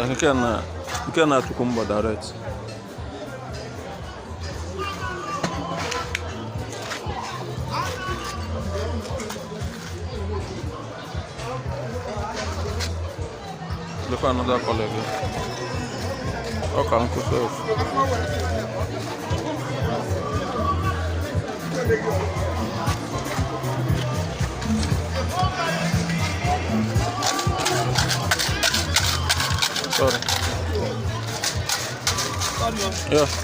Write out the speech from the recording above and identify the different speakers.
Speaker 1: nke na Chukwumba direct. Look another colleague. Okay, Uncle Self. Sorry. Yeah.